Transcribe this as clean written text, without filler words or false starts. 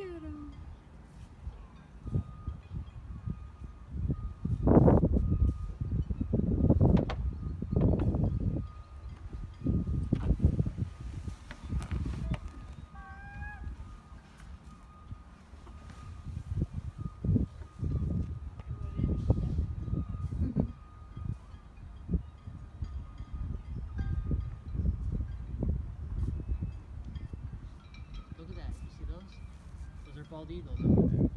at him. Look at that. You see those? Those are bald eagles over there.